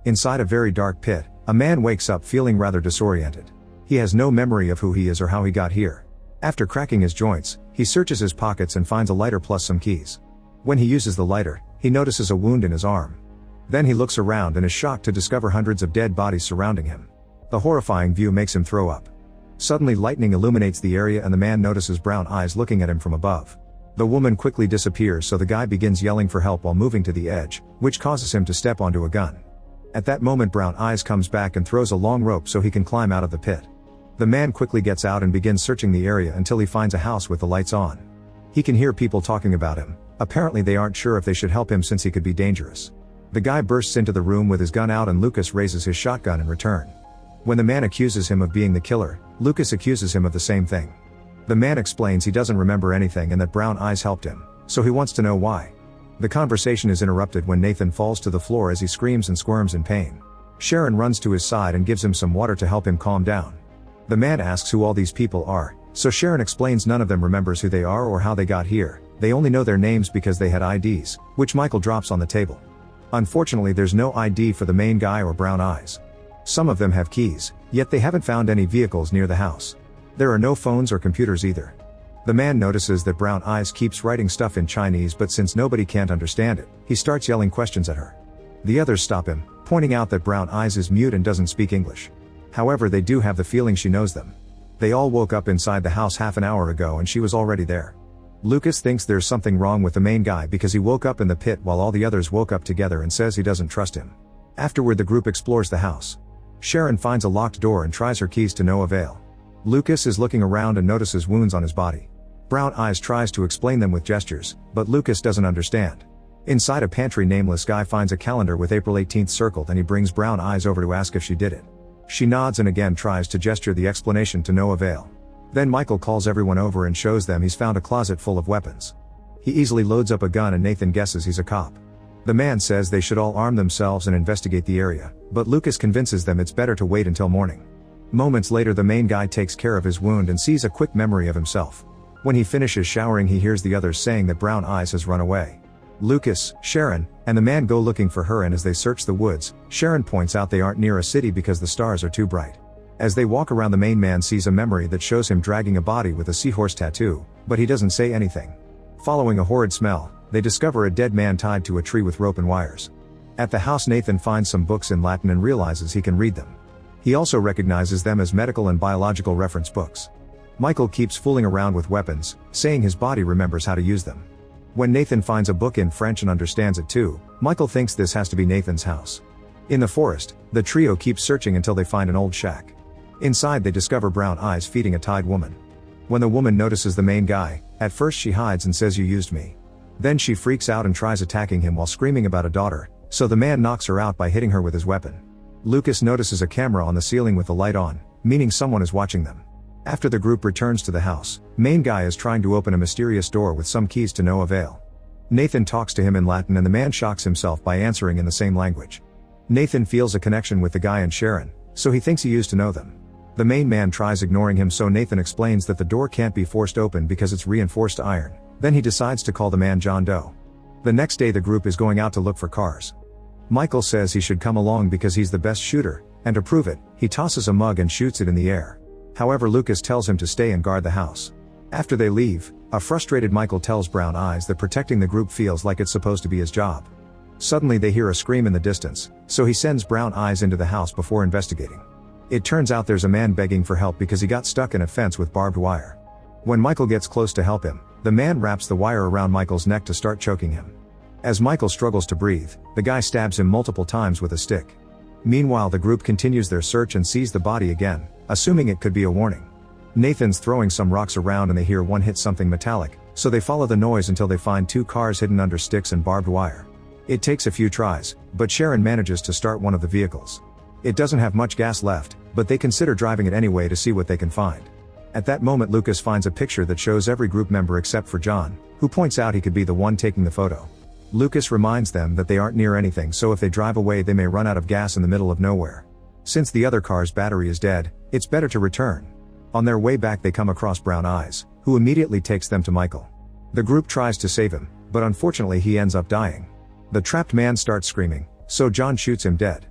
Inside a very dark pit, a man wakes up feeling rather disoriented. He has no memory of who he is or how he got here. After cracking his joints, he searches his pockets and finds a lighter plus some keys. When he uses the lighter, he notices a wound in his arm. Then he looks around and is shocked to discover hundreds of dead bodies surrounding him. The horrifying view makes him throw up. Suddenly lightning illuminates the area and the man notices brown eyes looking at him from above. The woman quickly disappears, so the guy begins yelling for help while moving to the edge, which causes him to step onto a gun. At that moment brown eyes comes back and throws a long rope so he can climb out of the pit. The man quickly gets out and begins searching the area until he finds a house with the lights on. He can hear people talking about him. Apparently they aren't sure if they should help him since he could be dangerous. The guy bursts into the room with his gun out and Lucas raises his shotgun in return. When the man accuses him of being the killer, Lucas accuses him of the same thing. The man explains he doesn't remember anything and that brown eyes helped him, so he wants to know why. The conversation is interrupted when Nathan falls to the floor as he screams and squirms in pain. Sharon runs to his side and gives him some water to help him calm down. The man asks who all these people are, so Sharon explains none of them remembers who they are or how they got here, they only know their names because they had IDs, which Michael drops on the table. Unfortunately there's no ID for the main guy or brown eyes. Some of them have keys, yet they haven't found any vehicles near the house. There are no phones or computers either. The man notices that brown eyes keeps writing stuff in Chinese, but since nobody can't understand it, he starts yelling questions at her. The others stop him, pointing out that brown eyes is mute and doesn't speak English. However, they do have the feeling she knows them. They all woke up inside the house half an hour ago and she was already there. Lucas thinks there's something wrong with the main guy because he woke up in the pit while all the others woke up together and says he doesn't trust him. Afterward the group explores the house. Sharon finds a locked door and tries her keys to no avail. Lucas is looking around and notices wounds on his body. Brown eyes tries to explain them with gestures, but Lucas doesn't understand. Inside a pantry nameless guy finds a calendar with April 18th circled and he brings brown eyes over to ask if she did it. She nods and again tries to gesture the explanation to no avail. Then Michael calls everyone over and shows them he's found a closet full of weapons. He easily loads up a gun and Nathan guesses he's a cop. The man says they should all arm themselves and investigate the area, but Lucas convinces them it's better to wait until morning. Moments later the main guy takes care of his wound and sees a quick memory of himself. When he finishes showering he hears the others saying that brown eyes has run away. Lucas, Sharon, and the man go looking for her, and as they search the woods, Sharon points out they aren't near a city because the stars are too bright. As they walk around the main man sees a memory that shows him dragging a body with a seahorse tattoo, but he doesn't say anything. Following a horrid smell, they discover a dead man tied to a tree with rope and wires. At the house Nathan finds some books in Latin and realizes he can read them. He also recognizes them as medical and biological reference books. Michael keeps fooling around with weapons, saying his body remembers how to use them. When Nathan finds a book in French and understands it too, Michael thinks this has to be Nathan's house. In the forest, the trio keeps searching until they find an old shack. Inside they discover brown eyes feeding a tied woman. When the woman notices the main guy, at first she hides and says, "You used me." Then she freaks out and tries attacking him while screaming about a daughter, so the man knocks her out by hitting her with his weapon. Lucas notices a camera on the ceiling with the light on, meaning someone is watching them. After the group returns to the house, main guy is trying to open a mysterious door with some keys to no avail. Nathan talks to him in Latin and the man shocks himself by answering in the same language. Nathan feels a connection with the guy and Sharon, so he thinks he used to know them. The main man tries ignoring him, so Nathan explains that the door can't be forced open because it's reinforced iron. Then he decides to call the man John Doe. The next day the group is going out to look for cars. Michael says he should come along because he's the best shooter, and to prove it, he tosses a mug and shoots it in the air. However, Lucas tells him to stay and guard the house. After they leave, a frustrated Michael tells Brown Eyes that protecting the group feels like it's supposed to be his job. Suddenly they hear a scream in the distance, so he sends Brown Eyes into the house before investigating. It turns out there's a man begging for help because he got stuck in a fence with barbed wire. When Michael gets close to help him, the man wraps the wire around Michael's neck to start choking him. As Michael struggles to breathe, the guy stabs him multiple times with a stick. Meanwhile, the group continues their search and sees the body again, assuming it could be a warning. Nathan's throwing some rocks around and they hear one hit something metallic, so they follow the noise until they find two cars hidden under sticks and barbed wire. It takes a few tries, but Sharon manages to start one of the vehicles. It doesn't have much gas left, but they consider driving it anyway to see what they can find. At that moment, Lucas finds a picture that shows every group member except for John, who points out he could be the one taking the photo. Lucas reminds them that they aren't near anything, so if they drive away they may run out of gas in the middle of nowhere. Since the other car's battery is dead, it's better to return. On their way back they come across Brown Eyes, who immediately takes them to Michael. The group tries to save him, but unfortunately he ends up dying. The trapped man starts screaming, so John shoots him dead.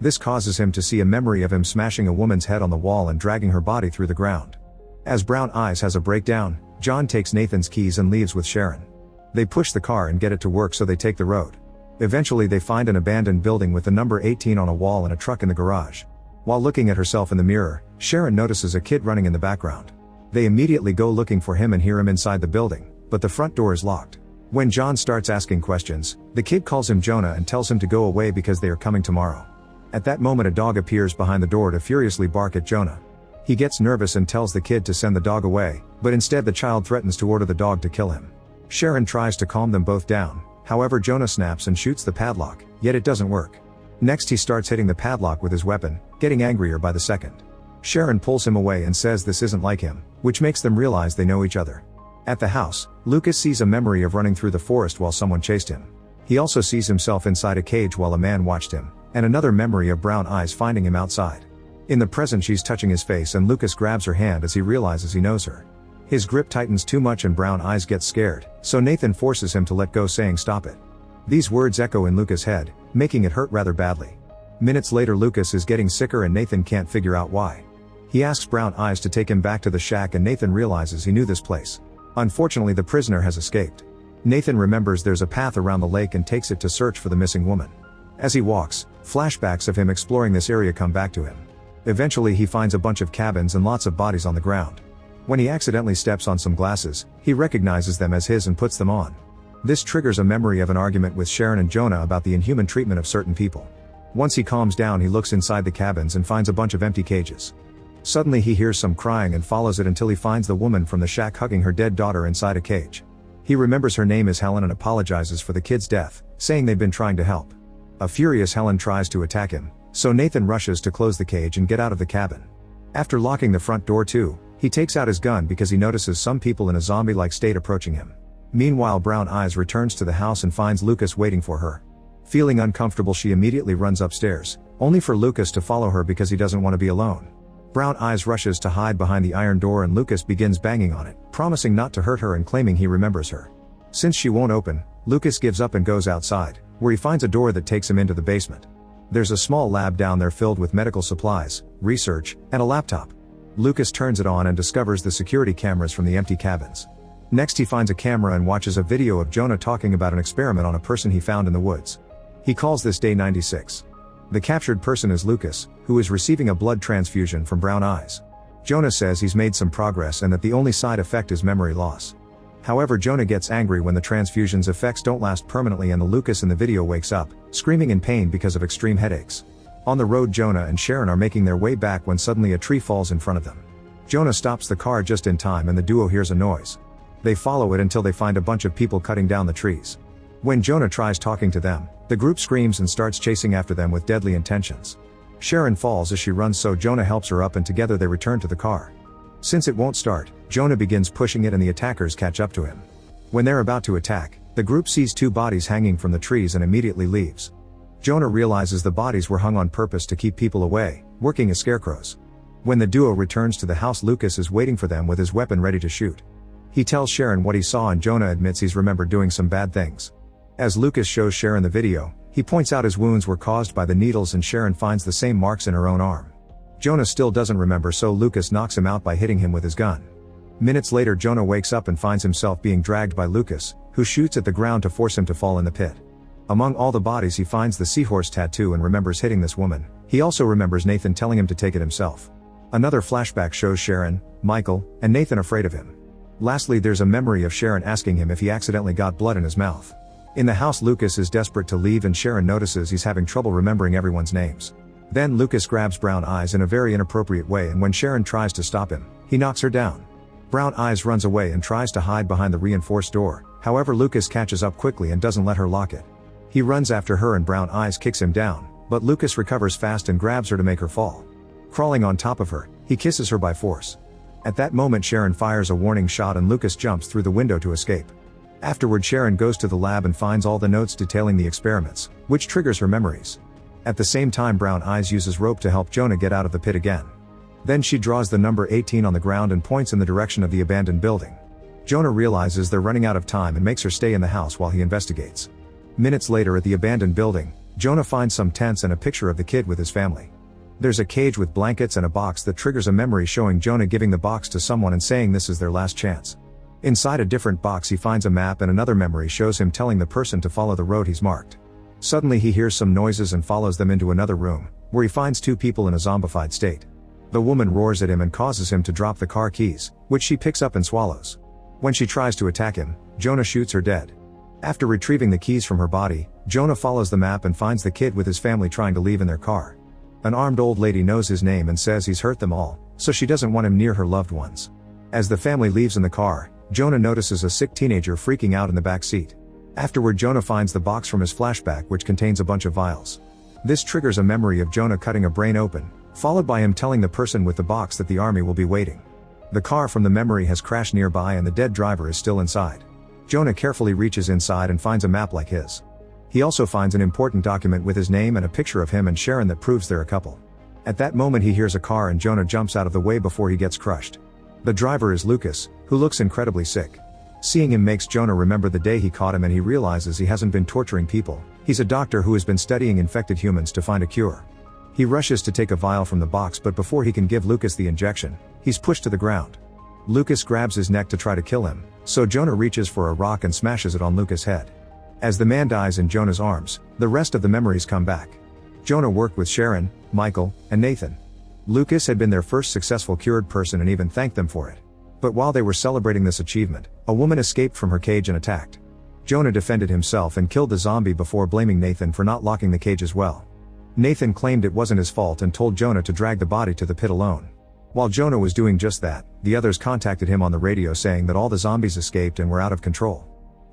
This causes him to see a memory of him smashing a woman's head on the wall and dragging her body through the ground. As Brown Eyes has a breakdown, John takes Nathan's keys and leaves with Sharon. They push the car and get it to work, so they take the road. Eventually they find an abandoned building with the number 18 on a wall and a truck in the garage. While looking at herself in the mirror, Sharon notices a kid running in the background. They immediately go looking for him and hear him inside the building, but the front door is locked. When John starts asking questions, the kid calls him Jonah and tells him to go away because they are coming tomorrow. At that moment a dog appears behind the door to furiously bark at Jonah. He gets nervous and tells the kid to send the dog away, but instead the child threatens to order the dog to kill him. Sharon tries to calm them both down, however Jonah snaps and shoots the padlock, yet it doesn't work. Next he starts hitting the padlock with his weapon, getting angrier by the second. Sharon pulls him away and says this isn't like him, which makes them realize they know each other. At the house, Lucas sees a memory of running through the forest while someone chased him. He also sees himself inside a cage while a man watched him, and another memory of Brown Eyes finding him outside. In the present she's touching his face and Lucas grabs her hand as he realizes he knows her. His grip tightens too much and Brown Eyes gets scared, so Nathan forces him to let go, saying stop it. These words echo in Lucas' head, making it hurt rather badly. Minutes later Lucas is getting sicker and Nathan can't figure out why. He asks Brown Eyes to take him back to the shack and Nathan realizes he knew this place. Unfortunately the prisoner has escaped. Nathan remembers there's a path around the lake and takes it to search for the missing woman. As he walks, flashbacks of him exploring this area come back to him. Eventually he finds a bunch of cabins and lots of bodies on the ground. When he accidentally steps on some glasses, he recognizes them as his and puts them on. This triggers a memory of an argument with Sharon and Jonah about the inhuman treatment of certain people. Once he calms down he looks inside the cabins and finds a bunch of empty cages. Suddenly he hears some crying and follows it until he finds the woman from the shack hugging her dead daughter inside a cage. He remembers her name is Helen and apologizes for the kid's death, saying they've been trying to help. A furious Helen tries to attack him, so Nathan rushes to close the cage and get out of the cabin. After locking the front door too, he takes out his gun because he notices some people in a zombie-like state approaching him. Meanwhile Brown Eyes returns to the house and finds Lucas waiting for her. Feeling uncomfortable she immediately runs upstairs, only for Lucas to follow her because he doesn't want to be alone. Brown Eyes rushes to hide behind the iron door and Lucas begins banging on it, promising not to hurt her and claiming he remembers her. Since she won't open, Lucas gives up and goes outside, where he finds a door that takes him into the basement. There's a small lab down there filled with medical supplies, research, and a laptop. Lucas turns it on and discovers the security cameras from the empty cabins. Next he finds a camera and watches a video of Jonah talking about an experiment on a person he found in the woods. He calls this day 96. The captured person is Lucas, who is receiving a blood transfusion from Brown Eyes. Jonah says he's made some progress and that the only side effect is memory loss. However, Jonah gets angry when the transfusion's effects don't last permanently and the Lucas in the video wakes up, screaming in pain because of extreme headaches. On the road Jonah and Sharon are making their way back when suddenly a tree falls in front of them. Jonah stops the car just in time and the duo hears a noise. They follow it until they find a bunch of people cutting down the trees. When Jonah tries talking to them, the group screams and starts chasing after them with deadly intentions. Sharon falls as she runs, so Jonah helps her up and together they return to the car. Since it won't start, Jonah begins pushing it and the attackers catch up to him. When they're about to attack, the group sees two bodies hanging from the trees and immediately leaves. Jonah realizes the bodies were hung on purpose to keep people away, working as scarecrows. When the duo returns to the house, Lucas is waiting for them with his weapon ready to shoot. He tells Sharon what he saw and Jonah admits he's remembered doing some bad things. As Lucas shows Sharon the video, he points out his wounds were caused by the needles and Sharon finds the same marks in her own arm. Jonah still doesn't remember, so Lucas knocks him out by hitting him with his gun. Minutes later Jonah wakes up and finds himself being dragged by Lucas, who shoots at the ground to force him to fall in the pit. Among all the bodies he finds the seahorse tattoo and remembers hitting this woman. He also remembers Nathan telling him to take it himself. Another flashback shows Sharon, Michael, and Nathan afraid of him. Lastly, there's a memory of Sharon asking him if he accidentally got blood in his mouth. In the house Lucas is desperate to leave and Sharon notices he's having trouble remembering everyone's names. Then Lucas grabs Brown Eyes in a very inappropriate way and when Sharon tries to stop him, he knocks her down. Brown Eyes runs away and tries to hide behind the reinforced door, however Lucas catches up quickly and doesn't let her lock it. He runs after her and Brown Eyes kicks him down, but Lucas recovers fast and grabs her to make her fall. Crawling on top of her, he kisses her by force. At that moment Sharon fires a warning shot and Lucas jumps through the window to escape. Afterward Sharon goes to the lab and finds all the notes detailing the experiments, which triggers her memories. At the same time Brown Eyes uses rope to help Jonah get out of the pit again. Then she draws the number 18 on the ground and points in the direction of the abandoned building. Jonah realizes they're running out of time and makes her stay in the house while he investigates. Minutes later at the abandoned building, Jonah finds some tents and a picture of the kid with his family. There's a cage with blankets and a box that triggers a memory showing Jonah giving the box to someone and saying this is their last chance. Inside a different box he finds a map, and another memory shows him telling the person to follow the road he's marked. Suddenly he hears some noises and follows them into another room, where he finds two people in a zombified state. The woman roars at him and causes him to drop the car keys, which she picks up and swallows. When she tries to attack him, Jonah shoots her dead. After retrieving the keys from her body, Jonah follows the map and finds the kid with his family trying to leave in their car. An armed old lady knows his name and says he's hurt them all, so she doesn't want him near her loved ones. As the family leaves in the car, Jonah notices a sick teenager freaking out in the back seat. Afterward, Jonah finds the box from his flashback, which contains a bunch of vials. This triggers a memory of Jonah cutting a brain open, followed by him telling the person with the box that the army will be waiting. The car from the memory has crashed nearby and the dead driver is still inside. Jonah carefully reaches inside and finds a map like his. He also finds an important document with his name and a picture of him and Sharon that proves they're a couple. At that moment he hears a car and Jonah jumps out of the way before he gets crushed. The driver is Lucas, who looks incredibly sick. Seeing him makes Jonah remember the day he caught him, and he realizes he hasn't been torturing people. He's a doctor who has been studying infected humans to find a cure. He rushes to take a vial from the box, but before he can give Lucas the injection, he's pushed to the ground. Lucas grabs his neck to try to kill him, so Jonah reaches for a rock and smashes it on Lucas' head. As the man dies in Jonah's arms, the rest of the memories come back. Jonah worked with Sharon, Michael, and Nathan. Lucas had been their first successful cured person and even thanked them for it. But while they were celebrating this achievement, a woman escaped from her cage and attacked. Jonah defended himself and killed the zombie before blaming Nathan for not locking the cage as well. Nathan claimed it wasn't his fault and told Jonah to drag the body to the pit alone. While Jonah was doing just that, the others contacted him on the radio saying that all the zombies escaped and were out of control.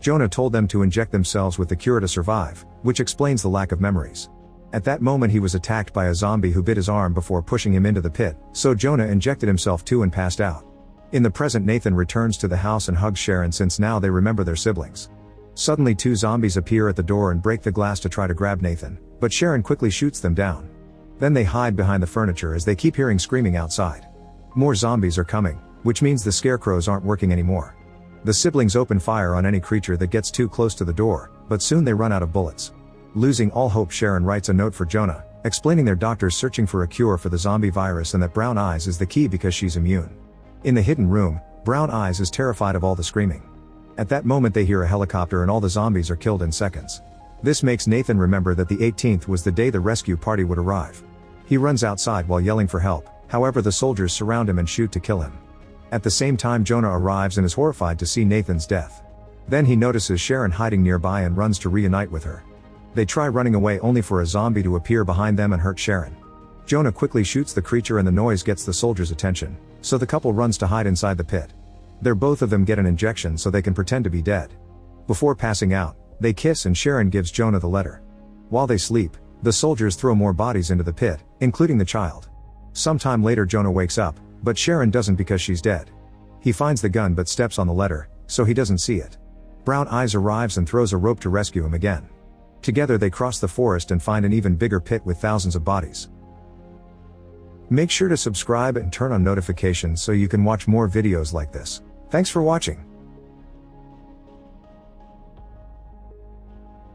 Jonah told them to inject themselves with the cure to survive, which explains the lack of memories. At that moment he was attacked by a zombie who bit his arm before pushing him into the pit, so Jonah injected himself too and passed out. In the present, Nathan returns to the house and hugs Sharon since now they remember their siblings. Suddenly two zombies appear at the door and break the glass to try to grab Nathan, but Sharon quickly shoots them down. Then they hide behind the furniture as they keep hearing screaming outside. More zombies are coming, which means the scarecrows aren't working anymore. The siblings open fire on any creature that gets too close to the door, but soon they run out of bullets. Losing all hope, Sharon writes a note for Jonah, explaining their doctors searching for a cure for the zombie virus and that Brown Eyes is the key because she's immune. In the hidden room, Brown Eyes is terrified of all the screaming. At that moment they hear a helicopter and all the zombies are killed in seconds. This makes Nathan remember that the 18th was the day the rescue party would arrive. He runs outside while yelling for help, however the soldiers surround him and shoot to kill him. At the same time Jonah arrives and is horrified to see Nathan's death. Then he notices Sharon hiding nearby and runs to reunite with her. They try running away only for a zombie to appear behind them and hurt Sharon. Jonah quickly shoots the creature and the noise gets the soldiers' attention, so the couple runs to hide inside the pit. There both of them get an injection so they can pretend to be dead. Before passing out, they kiss and Sharon gives Jonah the letter. While they sleep, the soldiers throw more bodies into the pit, including the child. Sometime later Jonah wakes up, but Sharon doesn't because she's dead. He finds the gun but steps on the letter, so he doesn't see it. Brown Eyes arrives and throws a rope to rescue him again. Together they cross the forest and find an even bigger pit with thousands of bodies. Make sure to subscribe and turn on notifications so you can watch more videos like this. Thanks for watching.